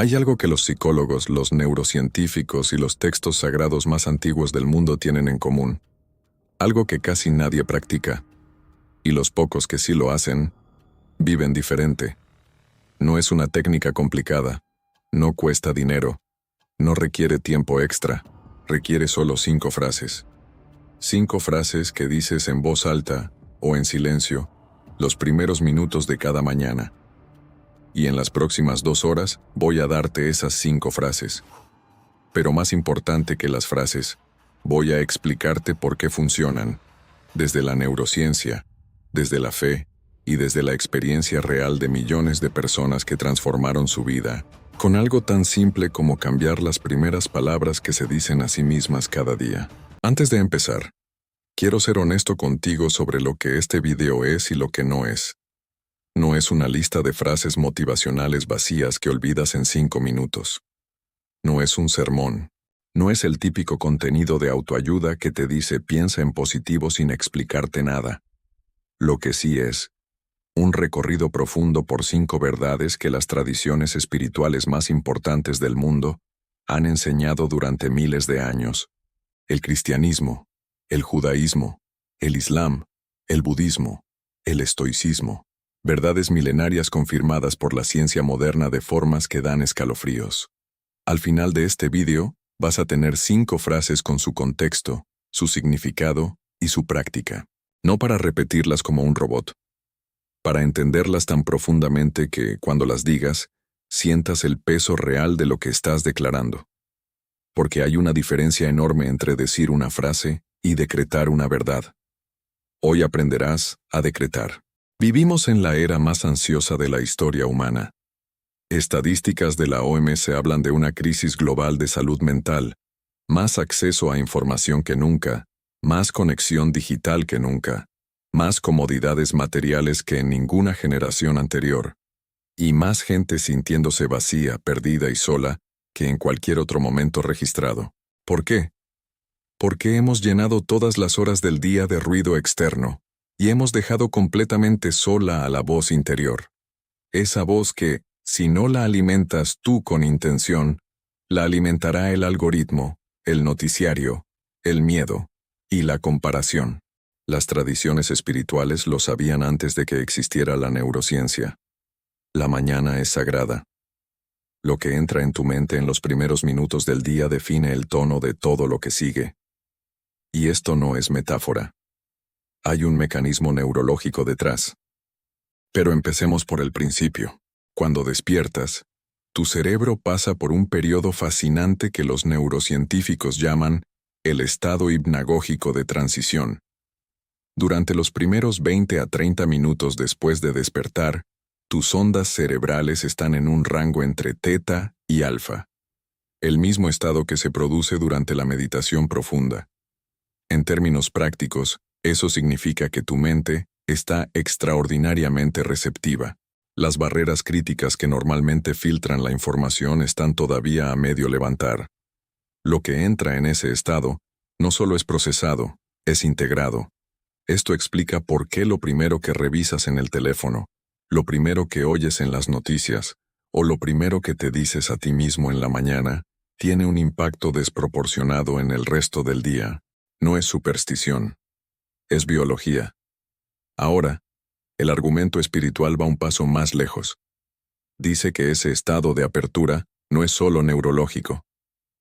Hay algo que los psicólogos, los neurocientíficos y los textos sagrados más antiguos del mundo tienen en común. Algo que casi nadie practica. Y los pocos que sí lo hacen, viven diferente. No es una técnica complicada. No cuesta dinero. No requiere tiempo extra. Requiere solo 5 frases. 5 frases que dices en voz alta o en silencio los primeros minutos de cada mañana. Y en las próximas 2 horas voy a darte esas 5 frases. Pero más importante que las frases, voy a explicarte por qué funcionan, desde la neurociencia, desde la fe y desde la experiencia real de millones de personas que transformaron su vida, con algo tan simple como cambiar las primeras palabras que se dicen a sí mismas cada día. Antes de empezar, quiero ser honesto contigo sobre lo que este video es y lo que no es. No es una lista de frases motivacionales vacías que olvidas en 5 minutos. No es un sermón. No es el típico contenido de autoayuda que te dice piensa en positivo sin explicarte nada. Lo que sí es un recorrido profundo por 5 verdades que las tradiciones espirituales más importantes del mundo han enseñado durante miles de años. El cristianismo, el judaísmo, el islam, el budismo, el estoicismo. Verdades milenarias confirmadas por la ciencia moderna de formas que dan escalofríos. Al final de este vídeo, vas a tener 5 frases con su contexto, su significado y su práctica. No para repetirlas como un robot. Para entenderlas tan profundamente que, cuando las digas, sientas el peso real de lo que estás declarando. Porque hay una diferencia enorme entre decir una frase y decretar una verdad. Hoy aprenderás a decretar. Vivimos en la era más ansiosa de la historia humana. Estadísticas de la OMS hablan de una crisis global de salud mental, más acceso a información que nunca, más conexión digital que nunca, más comodidades materiales que en ninguna generación anterior, y más gente sintiéndose vacía, perdida y sola que en cualquier otro momento registrado. ¿Por qué? Porque hemos llenado todas las horas del día de ruido externo, y hemos dejado completamente sola a la voz interior. Esa voz que, si no la alimentas tú con intención, la alimentará el algoritmo, el noticiario, el miedo y la comparación. Las tradiciones espirituales lo sabían antes de que existiera la neurociencia. La mañana es sagrada. Lo que entra en tu mente en los primeros minutos del día define el tono de todo lo que sigue. Y esto no es metáfora. Hay un mecanismo neurológico detrás. Pero empecemos por el principio. Cuando despiertas, tu cerebro pasa por un periodo fascinante que los neurocientíficos llaman el estado hipnagógico de transición. Durante los primeros 20 a 30 minutos después de despertar, tus ondas cerebrales están en un rango entre teta y alfa, el mismo estado que se produce durante la meditación profunda. En términos prácticos, eso significa que tu mente está extraordinariamente receptiva. Las barreras críticas que normalmente filtran la información están todavía a medio levantar. Lo que entra en ese estado no solo es procesado, es integrado. Esto explica por qué lo primero que revisas en el teléfono, lo primero que oyes en las noticias, o lo primero que te dices a ti mismo en la mañana, tiene un impacto desproporcionado en el resto del día. No es superstición. Es biología. Ahora, el argumento espiritual va un paso más lejos. Dice que ese estado de apertura no es solo neurológico.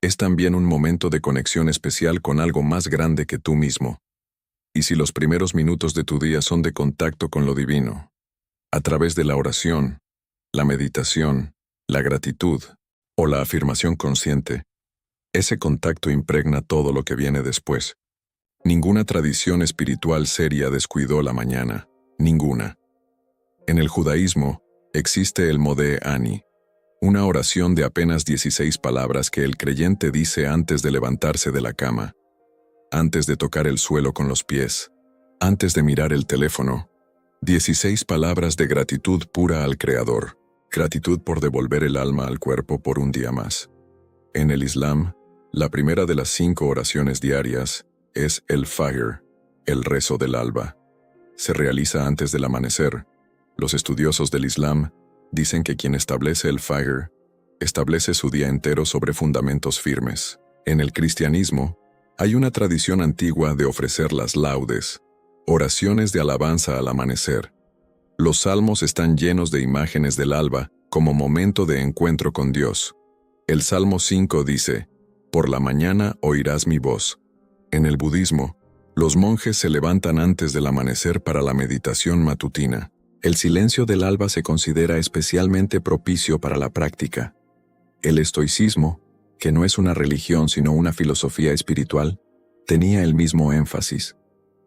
Es también un momento de conexión especial con algo más grande que tú mismo. Y si los primeros minutos de tu día son de contacto con lo divino, a través de la oración, la meditación, la gratitud o la afirmación consciente, ese contacto impregna todo lo que viene después. Ninguna tradición espiritual seria descuidó la mañana. Ninguna. En el judaísmo, existe el Modeh Ani, una oración de apenas 16 palabras que el creyente dice antes de levantarse de la cama, antes de tocar el suelo con los pies, antes de mirar el teléfono. 16 palabras de gratitud pura al Creador, gratitud por devolver el alma al cuerpo por un día más. En el Islam, la primera de las 5 oraciones diarias es el Fajr, el rezo del alba. Se realiza antes del amanecer. Los estudiosos del Islam dicen que quien establece el Fajr Establece su día entero sobre fundamentos firmes. En el cristianismo, hay una tradición antigua de ofrecer las laudes, oraciones de alabanza al amanecer. Los salmos están llenos de imágenes del alba como momento de encuentro con Dios. El Salmo 5 dice, «Por la mañana oirás mi voz». En el budismo, los monjes se levantan antes del amanecer para la meditación matutina. El silencio del alba se considera especialmente propicio para la práctica. El estoicismo, que no es una religión sino una filosofía espiritual, tenía el mismo énfasis.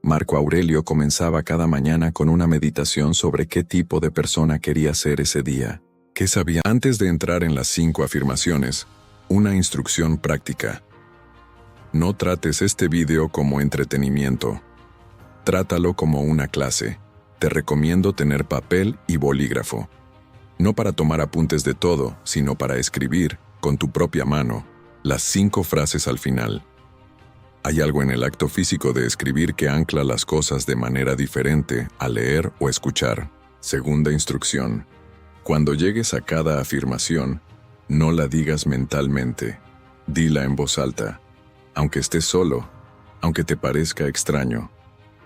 Marco Aurelio comenzaba cada mañana con una meditación sobre qué tipo de persona quería ser ese día. ¿Qué sabía? Antes de entrar en las 5 afirmaciones, una instrucción práctica. No trates este video como entretenimiento. Trátalo como una clase. Te recomiendo tener papel y bolígrafo. No para tomar apuntes de todo, sino para escribir, con tu propia mano, las 5 frases al final. Hay algo en el acto físico de escribir que ancla las cosas de manera diferente al leer o escuchar. Segunda instrucción. Cuando llegues a cada afirmación, no la digas mentalmente. Dila en voz alta. Aunque estés solo, aunque te parezca extraño,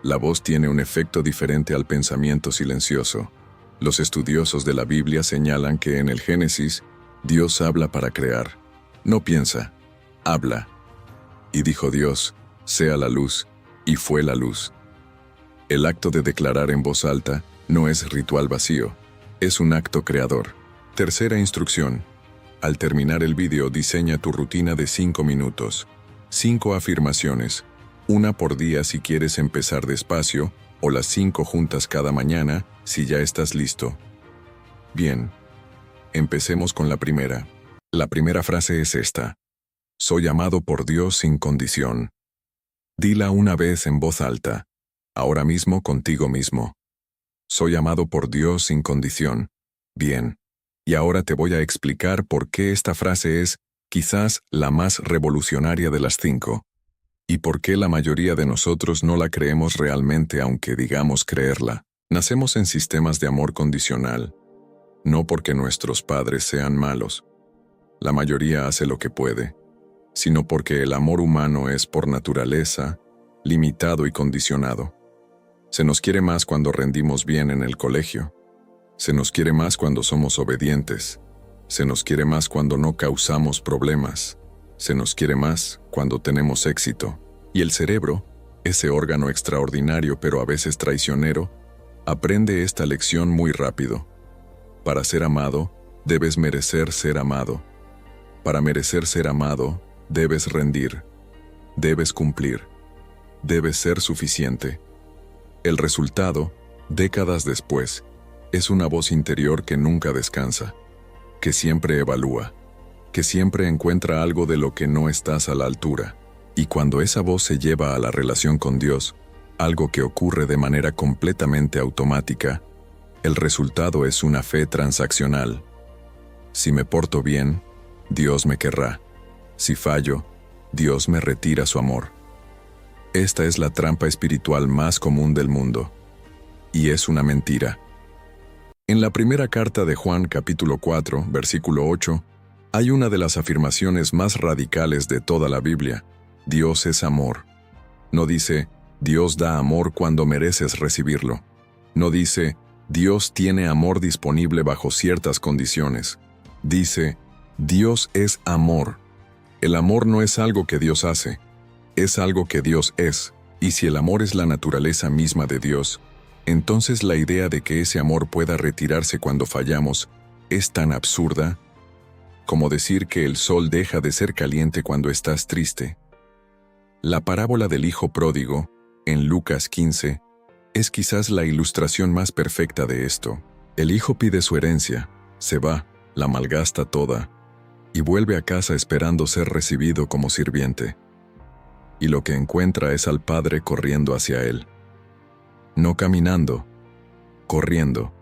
la voz tiene un efecto diferente al pensamiento silencioso. Los estudiosos de la Biblia señalan que en el Génesis, Dios habla para crear. No piensa, habla. Y dijo Dios, sea la luz, y fue la luz. El acto de declarar en voz alta no es ritual vacío, es un acto creador. Tercera instrucción. Al terminar el vídeo, diseña tu rutina de 5 minutos. 5 afirmaciones, una por día si quieres empezar despacio, o las 5 juntas cada mañana si ya estás listo. Bien, empecemos con la primera. La primera frase es esta. Soy amado por Dios sin condición. Dila una vez en voz alta, ahora mismo contigo mismo. Soy amado por Dios sin condición. Bien, y ahora te voy a explicar por qué esta frase es, quizás, la más revolucionaria de las 5. Y por qué la mayoría de nosotros no la creemos realmente aunque digamos creerla. Nacemos en sistemas de amor condicional, no porque nuestros padres sean malos. La mayoría hace lo que puede, sino porque el amor humano es por naturaleza limitado y condicionado. Se nos quiere más cuando rendimos bien en el colegio. Se nos quiere más cuando somos obedientes. Se nos quiere más cuando no causamos problemas. Se nos quiere más cuando tenemos éxito. Y el cerebro, ese órgano extraordinario pero a veces traicionero, aprende esta lección muy rápido. Para ser amado, debes merecer ser amado. Para merecer ser amado, debes rendir. Debes cumplir. Debes ser suficiente. El resultado, décadas después, es una voz interior que nunca descansa, que siempre evalúa, que siempre encuentra algo de lo que no estás a la altura. Y cuando esa voz se lleva a la relación con Dios, algo que ocurre de manera completamente automática, el resultado es una fe transaccional. Si me porto bien, Dios me querrá. Si fallo, Dios me retira su amor. Esta es la trampa espiritual más común del mundo. Y es una mentira. En la primera carta de Juan capítulo 4, versículo 8, hay una de las afirmaciones más radicales de toda la Biblia. Dios es amor. No dice, Dios da amor cuando mereces recibirlo. No dice, Dios tiene amor disponible bajo ciertas condiciones. Dice, Dios es amor. El amor no es algo que Dios hace, es algo que Dios es. Y si el amor es la naturaleza misma de Dios, entonces la idea de que ese amor pueda retirarse cuando fallamos es tan absurda como decir que el sol deja de ser caliente cuando estás triste. La parábola del hijo pródigo, en Lucas 15, es quizás la ilustración más perfecta de esto. El hijo pide su herencia, se va, la malgasta toda, y vuelve a casa esperando ser recibido como sirviente. Y lo que encuentra es al padre corriendo hacia él. No caminando, corriendo,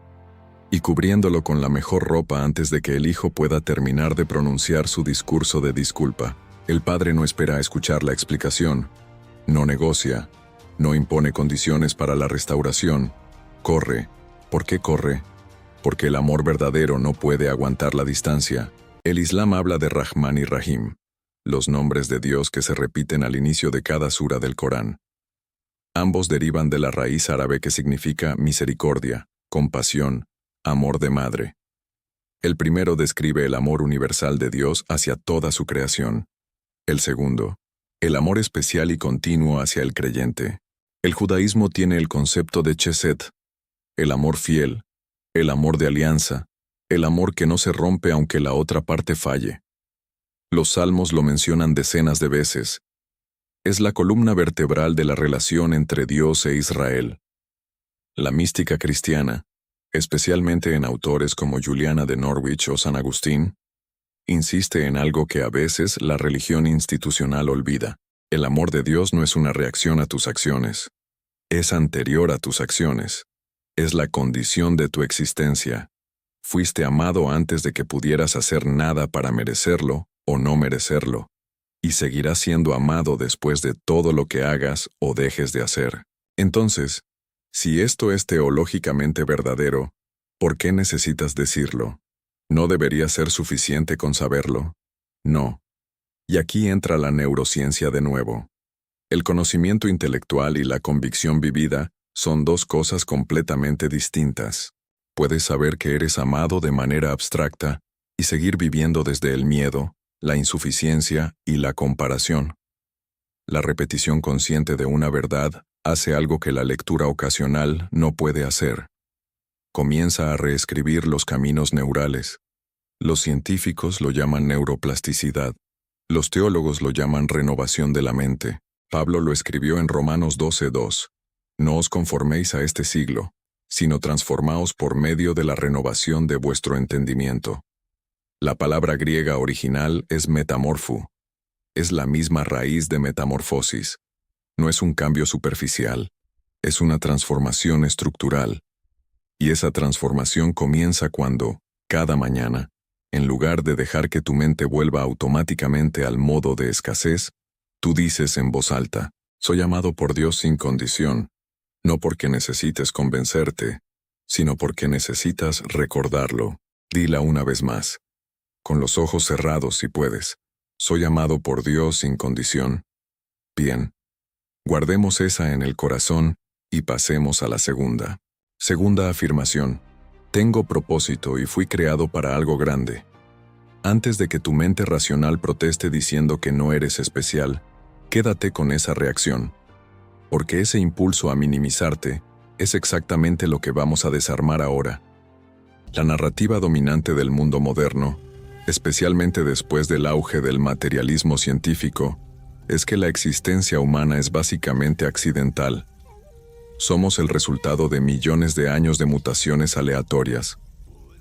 y cubriéndolo con la mejor ropa antes de que el hijo pueda terminar de pronunciar su discurso de disculpa. El padre no espera a escuchar la explicación, no negocia, no impone condiciones para la restauración. Corre. ¿Por qué corre? Porque el amor verdadero no puede aguantar la distancia. El Islam habla de Rahman y Rahim, los nombres de Dios que se repiten al inicio de cada sura del Corán. Ambos derivan de la raíz árabe que significa misericordia, compasión, amor de madre. El primero describe el amor universal de Dios hacia toda su creación. El segundo, el amor especial y continuo hacia el creyente. El judaísmo tiene el concepto de chesed, el amor fiel, el amor de alianza, el amor que no se rompe aunque la otra parte falle. Los salmos lo mencionan decenas de veces. Es la columna vertebral de la relación entre Dios e Israel. La mística cristiana, especialmente en autores como Juliana de Norwich o San Agustín, insiste en algo que a veces la religión institucional olvida. El amor de Dios no es una reacción a tus acciones. Es anterior a tus acciones. Es la condición de tu existencia. Fuiste amado antes de que pudieras hacer nada para merecerlo o no merecerlo, y seguirás siendo amado después de todo lo que hagas o dejes de hacer. Entonces, si esto es teológicamente verdadero, ¿por qué necesitas decirlo? ¿No debería ser suficiente con saberlo? No. Y aquí entra la neurociencia de nuevo. El conocimiento intelectual y la convicción vivida son dos cosas completamente distintas. Puedes saber que eres amado de manera abstracta y seguir viviendo desde el miedo, la insuficiencia y la comparación. La repetición consciente de una verdad hace algo que la lectura ocasional no puede hacer. Comienza a reescribir los caminos neurales. Los científicos lo llaman neuroplasticidad. Los teólogos lo llaman renovación de la mente. Pablo lo escribió en Romanos 12:2. No os conforméis a este siglo, sino transformaos por medio de la renovación de vuestro entendimiento. La palabra griega original es metamorfo. Es la misma raíz de metamorfosis. No es un cambio superficial, es una transformación estructural. Y esa transformación comienza cuando, cada mañana, en lugar de dejar que tu mente vuelva automáticamente al modo de escasez, tú dices en voz alta, soy amado por Dios sin condición, no porque necesites convencerte, sino porque necesitas recordarlo. Dila una vez más, con los ojos cerrados si puedes, soy amado por Dios sin condición. Bien. Guardemos esa en el corazón y pasemos a la segunda. Segunda afirmación. Tengo propósito y fui creado para algo grande. Antes de que tu mente racional proteste diciendo que no eres especial, quédate con esa reacción. Porque ese impulso a minimizarte es exactamente lo que vamos a desarmar ahora. La narrativa dominante del mundo moderno, especialmente después del auge del materialismo científico, es que la existencia humana es básicamente accidental. Somos el resultado de millones de años de mutaciones aleatorias.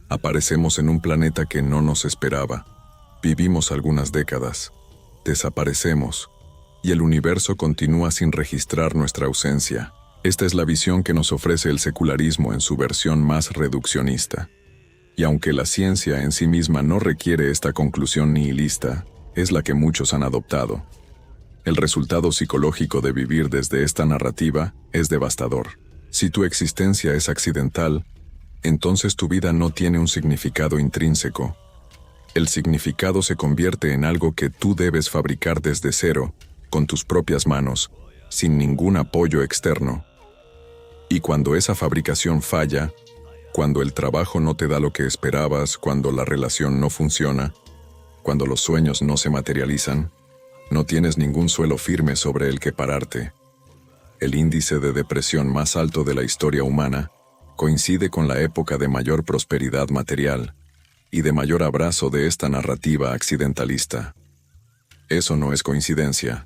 Aparecemos en un planeta que no nos esperaba. Vivimos algunas décadas. Desaparecemos. Y el universo continúa sin registrar nuestra ausencia. Esta es la visión que nos ofrece el secularismo en su versión más reduccionista. Y aunque la ciencia en sí misma no requiere esta conclusión nihilista, es la que muchos han adoptado. El resultado psicológico de vivir desde esta narrativa es devastador. Si tu existencia es accidental, entonces tu vida no tiene un significado intrínseco. El significado se convierte en algo que tú debes fabricar desde cero, con tus propias manos, sin ningún apoyo externo. Y cuando esa fabricación falla, cuando el trabajo no te da lo que esperabas, cuando la relación no funciona, cuando los sueños no se materializan, no tienes ningún suelo firme sobre el que pararte. El índice de depresión más alto de la historia humana coincide con la época de mayor prosperidad material y de mayor abrazo de esta narrativa accidentalista. Eso no es coincidencia.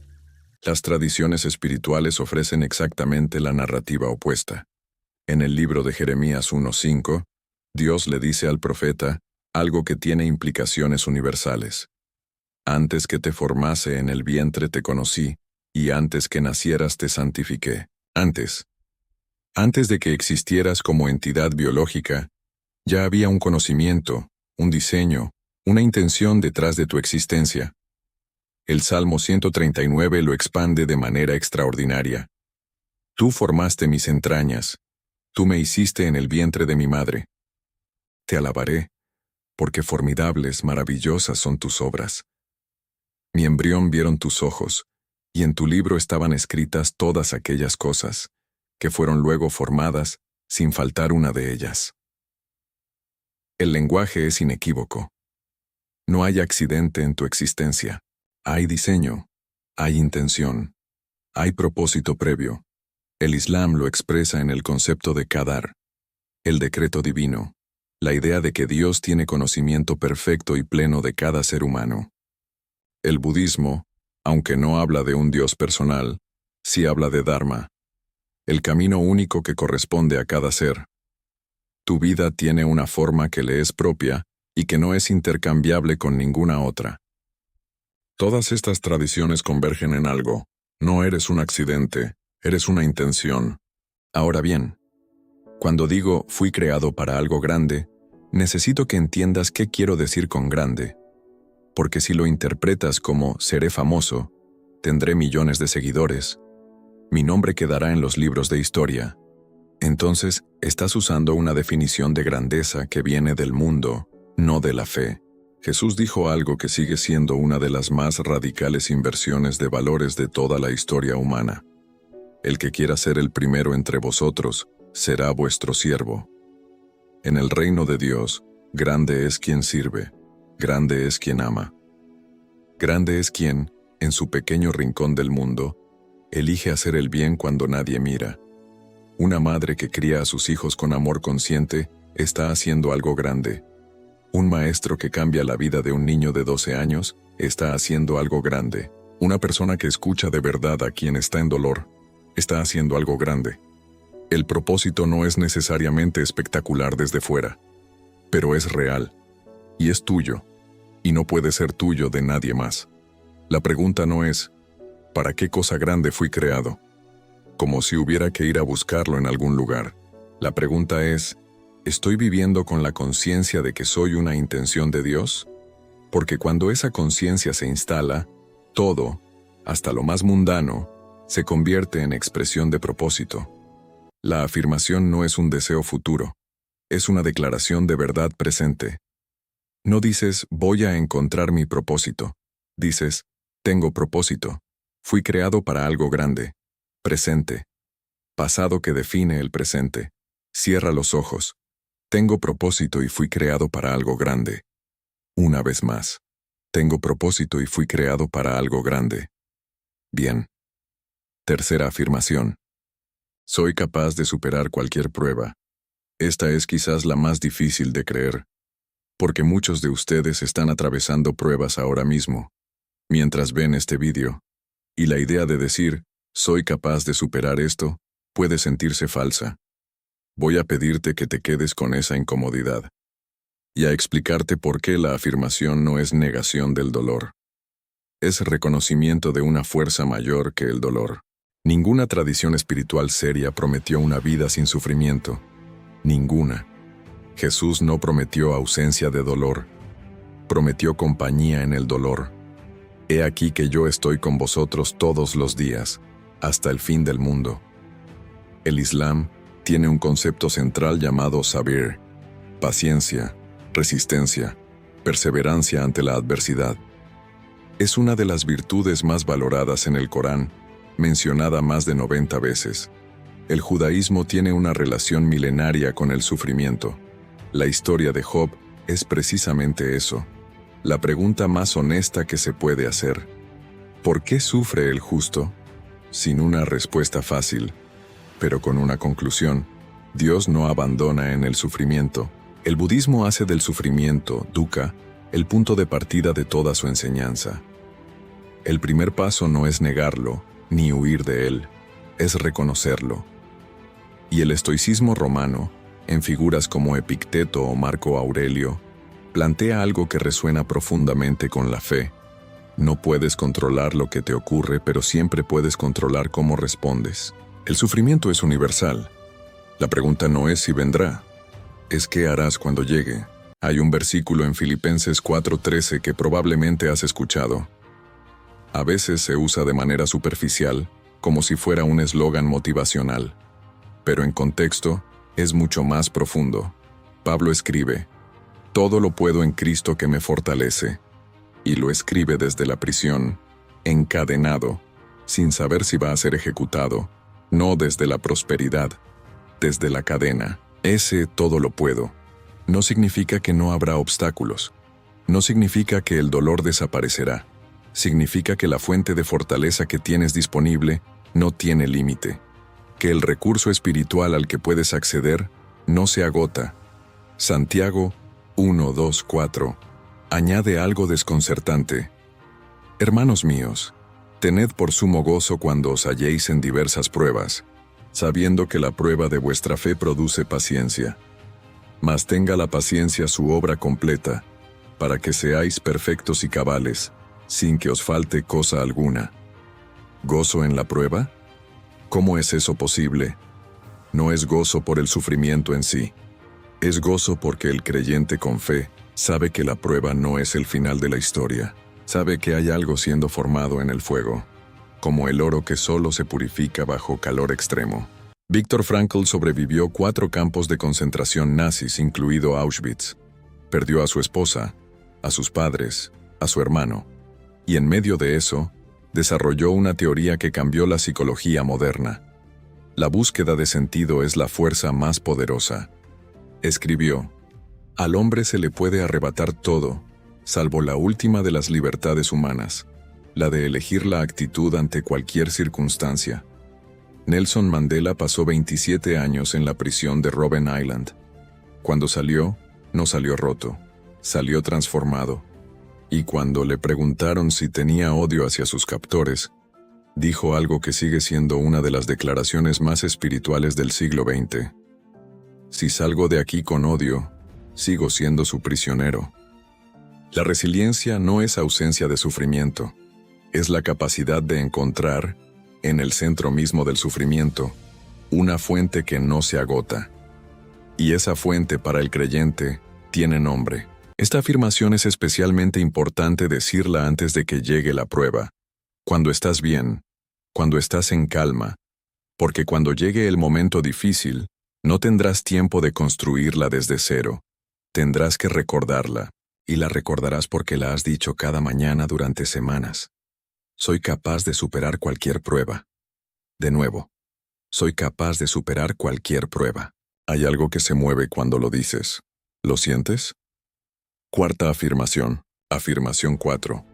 Las tradiciones espirituales ofrecen exactamente la narrativa opuesta. En el libro de Jeremías 1:5, Dios le dice al profeta algo que tiene implicaciones universales. Antes que te formase en el vientre te conocí, y antes que nacieras te santifiqué. Antes de que existieras como entidad biológica, ya había un conocimiento, un diseño, una intención detrás de tu existencia. El Salmo 139 lo expande de manera extraordinaria. Tú formaste mis entrañas, tú me hiciste en el vientre de mi madre. Te alabaré, porque formidables, maravillosas son tus obras. Mi embrión vieron tus ojos, y en tu libro estaban escritas todas aquellas cosas, que fueron luego formadas, sin faltar una de ellas. El lenguaje es inequívoco. No hay accidente en tu existencia. Hay diseño, hay intención, hay propósito previo. El Islam lo expresa en el concepto de qadar, el decreto divino, la idea de que Dios tiene conocimiento perfecto y pleno de cada ser humano. El budismo, aunque no habla de un Dios personal, sí habla de Dharma, el camino único que corresponde a cada ser. Tu vida tiene una forma que le es propia y que no es intercambiable con ninguna otra. Todas estas tradiciones convergen en algo. No eres un accidente, eres una intención. Ahora bien, cuando digo fui creado para algo grande, necesito que entiendas qué quiero decir con grande. Porque si lo interpretas como seré famoso, tendré millones de seguidores, mi nombre quedará en los libros de historia. Entonces, estás usando una definición de grandeza que viene del mundo, no de la fe. Jesús dijo algo que sigue siendo una de las más radicales inversiones de valores de toda la historia humana. El que quiera ser el primero entre vosotros, será vuestro siervo. En el reino de Dios, grande es quien sirve, grande es quien ama. Grande es quien, en su pequeño rincón del mundo, elige hacer el bien cuando nadie mira. Una madre que cría a sus hijos con amor consciente está haciendo algo grande. Un maestro que cambia la vida de un niño de 12 años está haciendo algo grande. Una persona que escucha de verdad a quien está en dolor está haciendo algo grande. El propósito no es necesariamente espectacular desde fuera, pero es real, y es tuyo, y no puede ser tuyo de nadie más. La pregunta no es, ¿para qué cosa grande fui creado? Como si hubiera que ir a buscarlo en algún lugar. La pregunta es, ¿estoy viviendo con la conciencia de que soy una intención de Dios? Porque cuando esa conciencia se instala, todo, hasta lo más mundano, se convierte en expresión de propósito. La afirmación no es un deseo futuro, es una declaración de verdad presente. No dices, voy a encontrar mi propósito. Dices, tengo propósito. Fui creado para algo grande. Presente. Pasado que define el presente. Cierra los ojos. Tengo propósito y fui creado para algo grande. Una vez más. Tengo propósito y fui creado para algo grande. Bien. Tercera afirmación. Soy capaz de superar cualquier prueba. Esta es quizás la más difícil de creer, porque muchos de ustedes están atravesando pruebas ahora mismo, mientras ven este vídeo, y la idea de decir, soy capaz de superar esto, puede sentirse falsa. Voy a pedirte que te quedes con esa incomodidad, y a explicarte por qué la afirmación no es negación del dolor. Es reconocimiento de una fuerza mayor que el dolor. Ninguna tradición espiritual seria prometió una vida sin sufrimiento. Ninguna. Jesús no prometió ausencia de dolor. Prometió compañía en el dolor. He aquí que yo estoy con vosotros todos los días, hasta el fin del mundo. El Islam tiene un concepto central llamado sabir, paciencia, resistencia, perseverancia ante la adversidad. Es una de las virtudes más valoradas en el Corán, mencionada más de 90 veces. El judaísmo tiene una relación milenaria con el sufrimiento. La historia de Job es precisamente eso. La pregunta más honesta que se puede hacer. ¿Por qué sufre el justo? Sin una respuesta fácil, pero con una conclusión. Dios no abandona en el sufrimiento. El budismo hace del sufrimiento, dukkha, el punto de partida de toda su enseñanza. El primer paso no es negarlo, ni huir de él, es reconocerlo. Y el estoicismo romano, en figuras como Epicteto o Marco Aurelio, plantea algo que resuena profundamente con la fe. No puedes controlar lo que te ocurre, pero siempre puedes controlar cómo respondes. El sufrimiento es universal. La pregunta no es si vendrá, es qué harás cuando llegue. Hay un versículo en Filipenses 4:13 que probablemente has escuchado. A veces se usa de manera superficial, como si fuera un eslogan motivacional. Pero en contexto, es mucho más profundo. Pablo escribe, Todo lo puedo en Cristo que me fortalece. Y lo escribe desde la prisión, encadenado, sin saber si va a ser ejecutado, no desde la prosperidad, desde la cadena. Ese todo lo puedo no significa que no habrá obstáculos. No significa que el dolor desaparecerá. Significa que la fuente de fortaleza que tienes disponible no tiene límite. Que el recurso espiritual al que puedes acceder no se agota. Santiago 1, 2, 4 añade algo desconcertante. Hermanos míos, tened por sumo gozo cuando os halléis en diversas pruebas, sabiendo que la prueba de vuestra fe produce paciencia. Mas tenga la paciencia su obra completa, para que seáis perfectos y cabales, sin que os falte cosa alguna. ¿Gozo en la prueba? ¿Cómo es eso posible? No es gozo por el sufrimiento en sí. Es gozo porque el creyente con fe sabe que la prueba no es el final de la historia. Sabe que hay algo siendo formado en el fuego, como el oro que solo se purifica bajo calor extremo. Viktor Frankl sobrevivió 4 campos de concentración nazis, incluido Auschwitz. Perdió a su esposa, a sus padres, a su hermano. Y en medio de eso, desarrolló una teoría que cambió la psicología moderna. La búsqueda de sentido es la fuerza más poderosa. Escribió: al hombre se le puede arrebatar todo, salvo la última de las libertades humanas, la de elegir la actitud ante cualquier circunstancia. Nelson Mandela pasó 27 años en la prisión de Robben Island. Cuando salió, no salió roto, salió transformado. Y cuando le preguntaron si tenía odio hacia sus captores, dijo algo que sigue siendo una de las declaraciones más espirituales del siglo XX. Si salgo de aquí con odio, sigo siendo su prisionero. La resiliencia no es ausencia de sufrimiento, es la capacidad de encontrar, en el centro mismo del sufrimiento, una fuente que no se agota. Y esa fuente para el creyente tiene nombre. Esta afirmación es especialmente importante decirla antes de que llegue la prueba, cuando estás bien, cuando estás en calma, porque cuando llegue el momento difícil, no tendrás tiempo de construirla desde cero. Tendrás que recordarla, y la recordarás porque la has dicho cada mañana durante semanas. Soy capaz de superar cualquier prueba. De nuevo, soy capaz de superar cualquier prueba. Hay algo que se mueve cuando lo dices. ¿Lo sientes? Cuarta afirmación. Afirmación 4.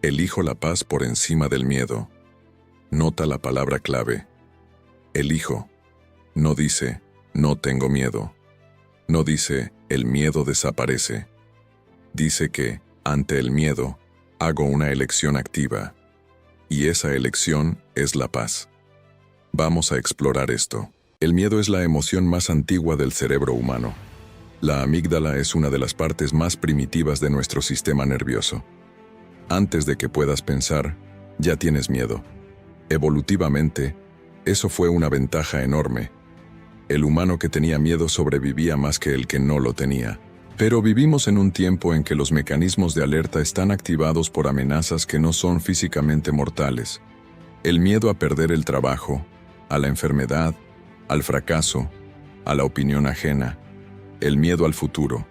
Elijo la paz por encima del miedo. Nota la palabra clave. Elijo. No dice, no tengo miedo. No dice, el miedo desaparece. Dice que, ante el miedo, hago una elección activa. Y esa elección es la paz. Vamos a explorar esto. El miedo es la emoción más antigua del cerebro humano. La amígdala es una de las partes más primitivas de nuestro sistema nervioso. Antes de que puedas pensar, ya tienes miedo. Evolutivamente, eso fue una ventaja enorme. El humano que tenía miedo sobrevivía más que el que no lo tenía. Pero vivimos en un tiempo en que los mecanismos de alerta están activados por amenazas que no son físicamente mortales. El miedo a perder el trabajo, a la enfermedad, al fracaso, a la opinión ajena, el miedo al futuro.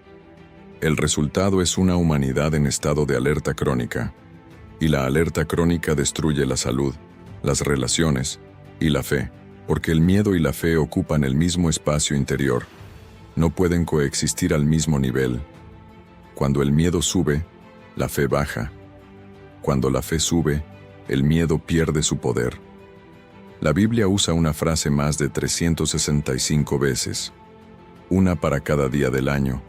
El resultado es una humanidad en estado de alerta crónica. Y la alerta crónica destruye la salud, las relaciones y la fe, porque el miedo y la fe ocupan el mismo espacio interior. No pueden coexistir al mismo nivel. Cuando el miedo sube, la fe baja. Cuando la fe sube, el miedo pierde su poder. La Biblia usa una frase más de 365 veces, una para cada día del año.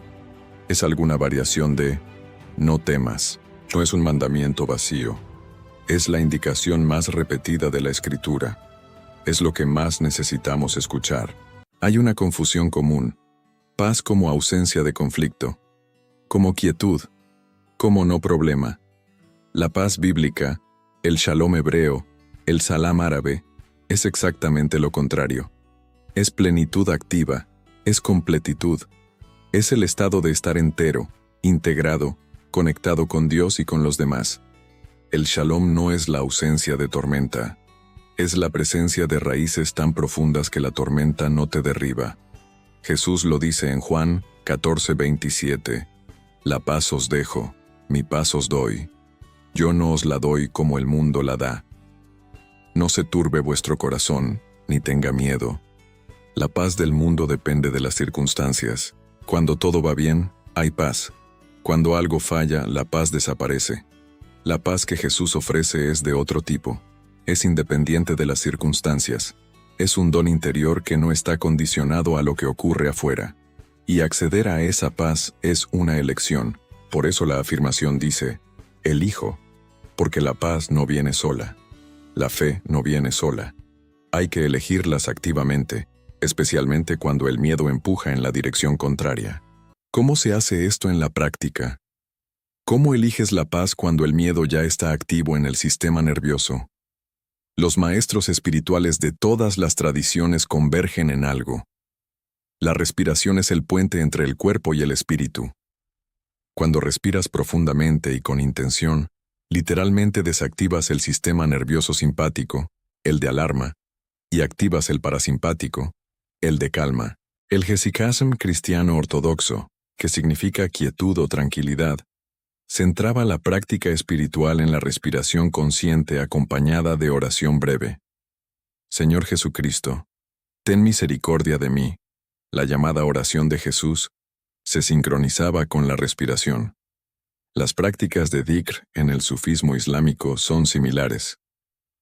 Es alguna variación de no temas. No es un mandamiento vacío. Es la indicación más repetida de la Escritura. Es lo que más necesitamos escuchar. Hay una confusión común. Paz como ausencia de conflicto, como quietud, como no problema. La paz bíblica, el shalom hebreo, el salam árabe, es exactamente lo contrario. Es plenitud activa, es completitud. Es el estado de estar entero, integrado, conectado con Dios y con los demás. El shalom no es la ausencia de tormenta. Es la presencia de raíces tan profundas que la tormenta no te derriba. Jesús lo dice en Juan 14:27. La paz os dejo, mi paz os doy. Yo no os la doy como el mundo la da. No se turbe vuestro corazón, ni tenga miedo. La paz del mundo depende de las circunstancias. Cuando todo va bien, hay paz. Cuando algo falla, la paz desaparece. La paz que Jesús ofrece es de otro tipo. Es independiente de las circunstancias. Es un don interior que no está condicionado a lo que ocurre afuera. Y acceder a esa paz es una elección. Por eso la afirmación dice, elijo, porque la paz no viene sola. La fe no viene sola. Hay que elegirlas activamente, especialmente cuando el miedo empuja en la dirección contraria. ¿Cómo se hace esto en la práctica? ¿Cómo eliges la paz cuando el miedo ya está activo en el sistema nervioso? Los maestros espirituales de todas las tradiciones convergen en algo. La respiración es el puente entre el cuerpo y el espíritu. Cuando respiras profundamente y con intención, literalmente desactivas el sistema nervioso simpático, el de alarma, y activas el parasimpático, el de calma. El hesychasm cristiano ortodoxo, que significa quietud o tranquilidad, centraba la práctica espiritual en la respiración consciente acompañada de oración breve. Señor Jesucristo, ten misericordia de mí. La llamada oración de Jesús se sincronizaba con la respiración. Las prácticas de dhikr en el sufismo islámico son similares.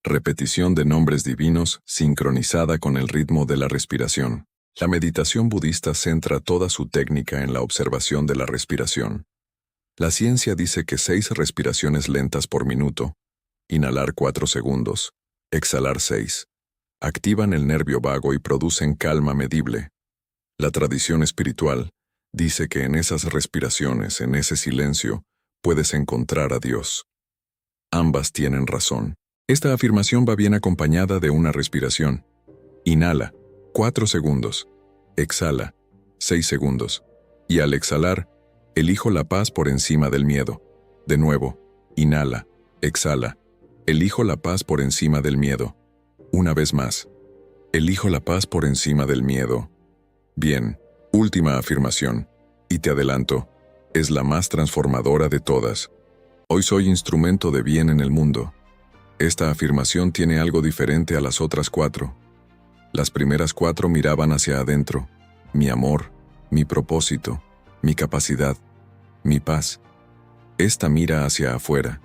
Repetición de nombres divinos sincronizada con el ritmo de la respiración. La meditación budista centra toda su técnica en la observación de la respiración. La ciencia dice que 6 respiraciones lentas por minuto, inhalar 4 segundos, exhalar 6, activan el nervio vago y producen calma medible. La tradición espiritual dice que en esas respiraciones, en ese silencio, puedes encontrar a Dios. Ambas tienen razón. Esta afirmación va bien acompañada de una respiración. Inhala, 4 segundos. Exhala, 6 segundos. Y al exhalar, elijo la paz por encima del miedo. De nuevo, inhala, exhala. Elijo la paz por encima del miedo. Una vez más. Elijo la paz por encima del miedo. Bien, última afirmación. Y te adelanto, es la más transformadora de todas. Hoy soy instrumento de bien en el mundo. Esta afirmación tiene algo diferente a las otras 4. Las primeras 4 miraban hacia adentro, mi amor, mi propósito, mi capacidad, mi paz. Esta mira hacia afuera,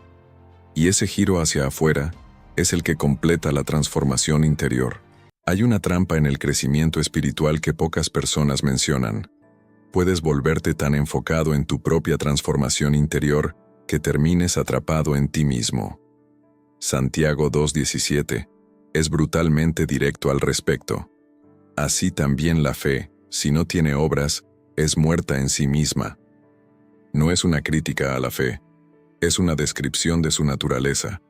y ese giro hacia afuera es el que completa la transformación interior. Hay una trampa en el crecimiento espiritual que pocas personas mencionan. Puedes volverte tan enfocado en tu propia transformación interior que termines atrapado en ti mismo. Santiago 2:17 es brutalmente directo al respecto. Así también la fe, si no tiene obras, es muerta en sí misma. No es una crítica a la fe, es una descripción de su naturaleza.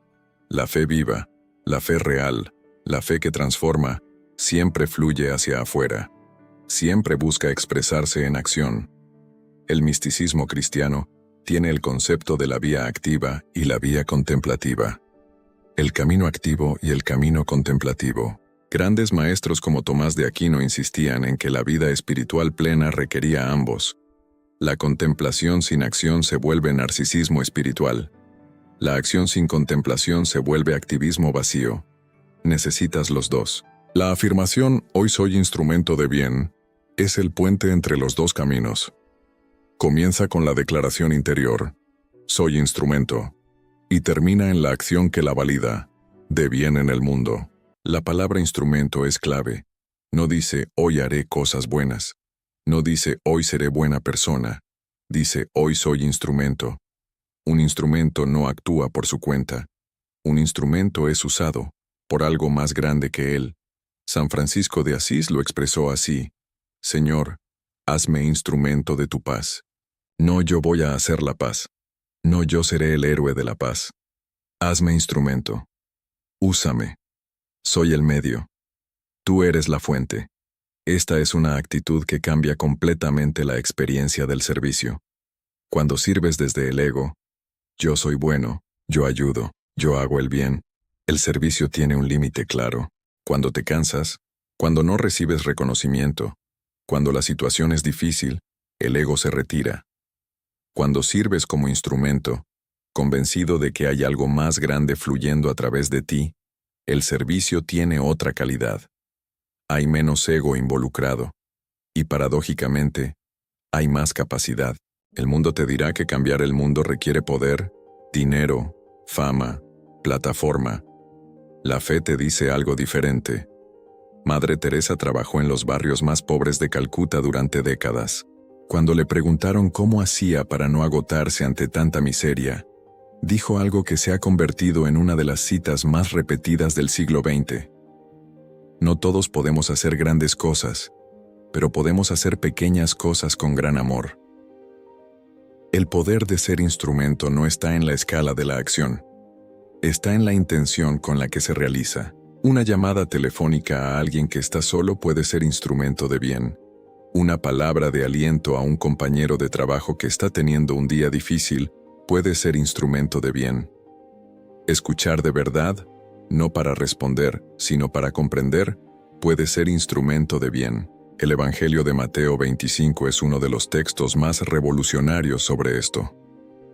La fe viva, la fe real, la fe que transforma, siempre fluye hacia afuera. Siempre busca expresarse en acción. El misticismo cristiano tiene el concepto de la vía activa y la vía contemplativa. El camino activo y el camino contemplativo. Grandes maestros como Tomás de Aquino insistían en que la vida espiritual plena requería ambos. La contemplación sin acción se vuelve narcisismo espiritual. La acción sin contemplación se vuelve activismo vacío. Necesitas los dos. La afirmación «Hoy soy instrumento de bien» es el puente entre los dos caminos. Comienza con la declaración interior, «Soy instrumento», y termina en la acción que la valida, «de bien en el mundo». La palabra instrumento es clave. No dice «hoy haré cosas buenas». No dice «hoy seré buena persona». Dice «hoy soy instrumento». Un instrumento no actúa por su cuenta. Un instrumento es usado por algo más grande que él. San Francisco de Asís lo expresó así: «Señor, hazme instrumento de tu paz». No yo voy a hacer la paz. No yo seré el héroe de la paz. Hazme instrumento. Úsame. Soy el medio. Tú eres la fuente. Esta es una actitud que cambia completamente la experiencia del servicio. Cuando sirves desde el ego, yo soy bueno, yo ayudo, yo hago el bien, el servicio tiene un límite claro. Cuando te cansas, cuando no recibes reconocimiento, cuando la situación es difícil, el ego se retira. Cuando sirves como instrumento, convencido de que hay algo más grande fluyendo a través de ti, el servicio tiene otra calidad. Hay menos ego involucrado. Y paradójicamente, hay más capacidad. El mundo te dirá que cambiar el mundo requiere poder, dinero, fama, plataforma. La fe te dice algo diferente. Madre Teresa trabajó en los barrios más pobres de Calcuta durante décadas. Cuando le preguntaron cómo hacía para no agotarse ante tanta miseria, dijo algo que se ha convertido en una de las citas más repetidas del siglo XX. No todos podemos hacer grandes cosas, pero podemos hacer pequeñas cosas con gran amor. El poder de ser instrumento no está en la escala de la acción. Está en la intención con la que se realiza. Una llamada telefónica a alguien que está solo puede ser instrumento de bien. Una palabra de aliento a un compañero de trabajo que está teniendo un día difícil puede ser instrumento de bien. Escuchar de verdad, no para responder, sino para comprender, puede ser instrumento de bien. El Evangelio de Mateo 25 es uno de los textos más revolucionarios sobre esto.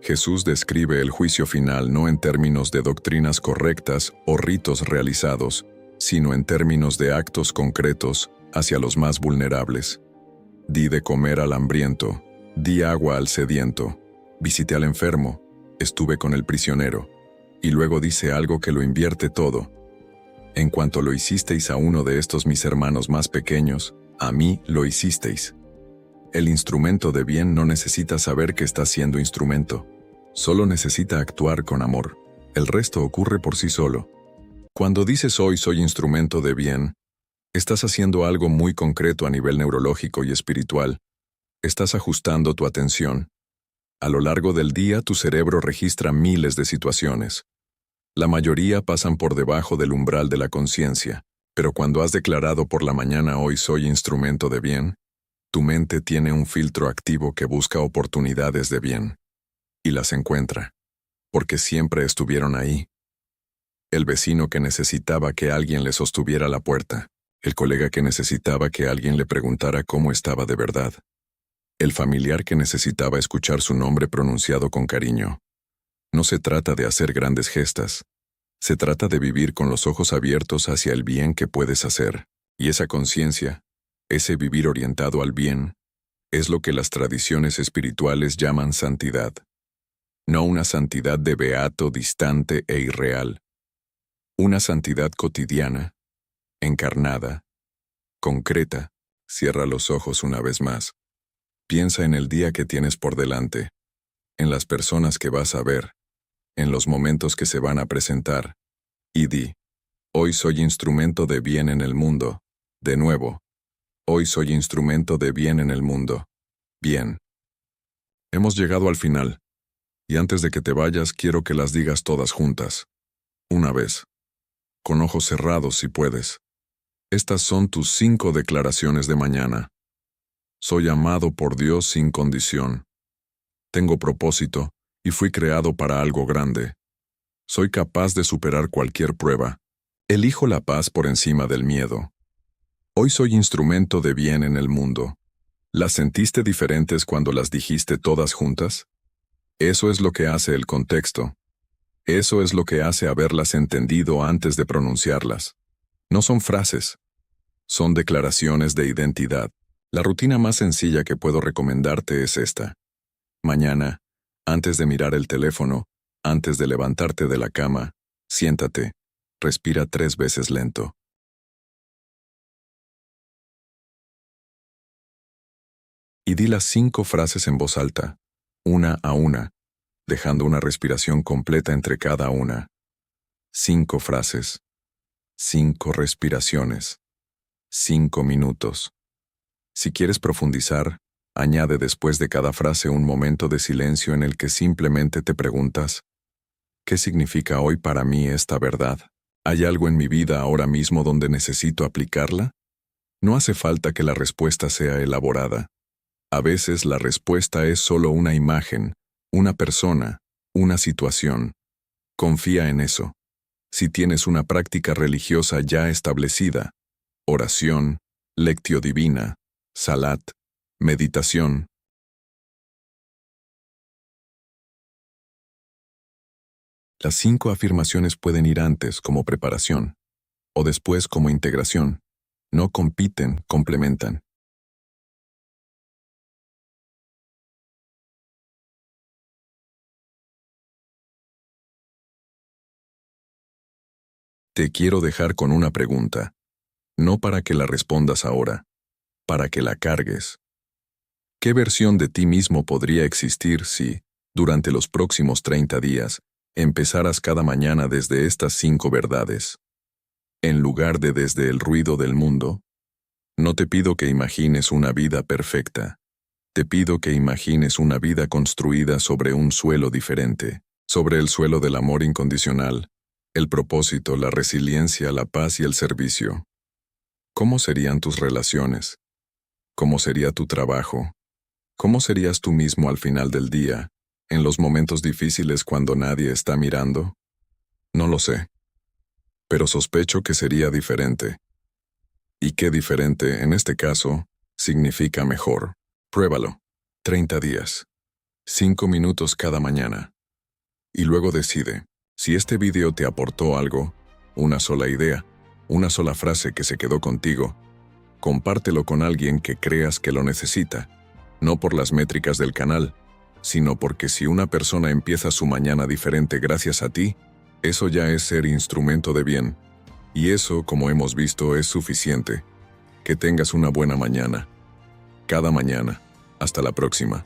Jesús describe el juicio final no en términos de doctrinas correctas o ritos realizados, sino en términos de actos concretos hacia los más vulnerables. Di de comer al hambriento, di agua al sediento, visité al enfermo, estuve con el prisionero. Y luego dice algo que lo invierte todo. En cuanto lo hicisteis a uno de estos mis hermanos más pequeños, a mí lo hicisteis. El instrumento de bien no necesita saber que está siendo instrumento. Solo necesita actuar con amor. El resto ocurre por sí solo. Cuando dices hoy soy instrumento de bien, estás haciendo algo muy concreto a nivel neurológico y espiritual. Estás ajustando tu atención. A lo largo del día tu cerebro registra miles de situaciones. La mayoría pasan por debajo del umbral de la conciencia, pero cuando has declarado por la mañana hoy soy instrumento de bien, tu mente tiene un filtro activo que busca oportunidades de bien. Y las encuentra, porque siempre estuvieron ahí. El vecino que necesitaba que alguien le sostuviera la puerta, el colega que necesitaba que alguien le preguntara cómo estaba de verdad, el familiar que necesitaba escuchar su nombre pronunciado con cariño. No se trata de hacer grandes gestas, se trata de vivir con los ojos abiertos hacia el bien que puedes hacer, y esa conciencia, ese vivir orientado al bien, es lo que las tradiciones espirituales llaman santidad. No una santidad de beato, distante e irreal. Una santidad cotidiana, encarnada, concreta. Cierra los ojos una vez más. Piensa en el día que tienes por delante, en las personas que vas a ver, en los momentos que se van a presentar, y di, hoy soy instrumento de bien en el mundo. De nuevo, hoy soy instrumento de bien en el mundo. Bien. Hemos llegado al final. Y antes de que te vayas, quiero que las digas todas juntas. Una vez. Con ojos cerrados si puedes. Estas son tus 5 declaraciones de mañana. Soy amado por Dios sin condición. Tengo propósito y fui creado para algo grande. Soy capaz de superar cualquier prueba. Elijo la paz por encima del miedo. Hoy soy instrumento de bien en el mundo. ¿Las sentiste diferentes cuando las dijiste todas juntas? Eso es lo que hace el contexto. Eso es lo que hace haberlas entendido antes de pronunciarlas. No son frases. Son declaraciones de identidad. La rutina más sencilla que puedo recomendarte es esta. Mañana, antes de mirar el teléfono, antes de levantarte de la cama, siéntate, respira 3 veces lento. Y di las 5 frases en voz alta, una a una, dejando una respiración completa entre cada una. 5 frases, 5 respiraciones, 5 minutos. Si quieres profundizar, añade después de cada frase un momento de silencio en el que simplemente te preguntas, ¿qué significa hoy para mí esta verdad? ¿Hay algo en mi vida ahora mismo donde necesito aplicarla? No hace falta que la respuesta sea elaborada. A veces la respuesta es solo una imagen, una persona, una situación. Confía en eso. Si tienes una práctica religiosa ya establecida, oración, lectio divina, salat, meditación, Las 5 afirmaciones pueden ir antes como preparación o después como integración. No compiten, complementan. Te quiero dejar con una pregunta, no para que la respondas ahora, para que la cargues. ¿Qué versión de ti mismo podría existir si, durante los próximos 30 días, empezaras cada mañana desde estas 5 verdades? En lugar de desde el ruido del mundo, no te pido que imagines una vida perfecta. Te pido que imagines una vida construida sobre un suelo diferente, sobre el suelo del amor incondicional, el propósito, la resiliencia, la paz y el servicio. ¿Cómo serían tus relaciones? ¿Cómo sería tu trabajo? ¿Cómo serías tú mismo al final del día, en los momentos difíciles cuando nadie está mirando? No lo sé, pero sospecho que sería diferente. Y qué diferente, en este caso, significa mejor. Pruébalo. 30 días. 5 minutos cada mañana. Y luego decide, si este video te aportó algo, una sola idea, una sola frase que se quedó contigo, compártelo con alguien que creas que lo necesita, no por las métricas del canal, sino porque si una persona empieza su mañana diferente gracias a ti, eso ya es ser instrumento de bien. Y eso, como hemos visto, es suficiente. Que tengas una buena mañana. Cada mañana. Hasta la próxima.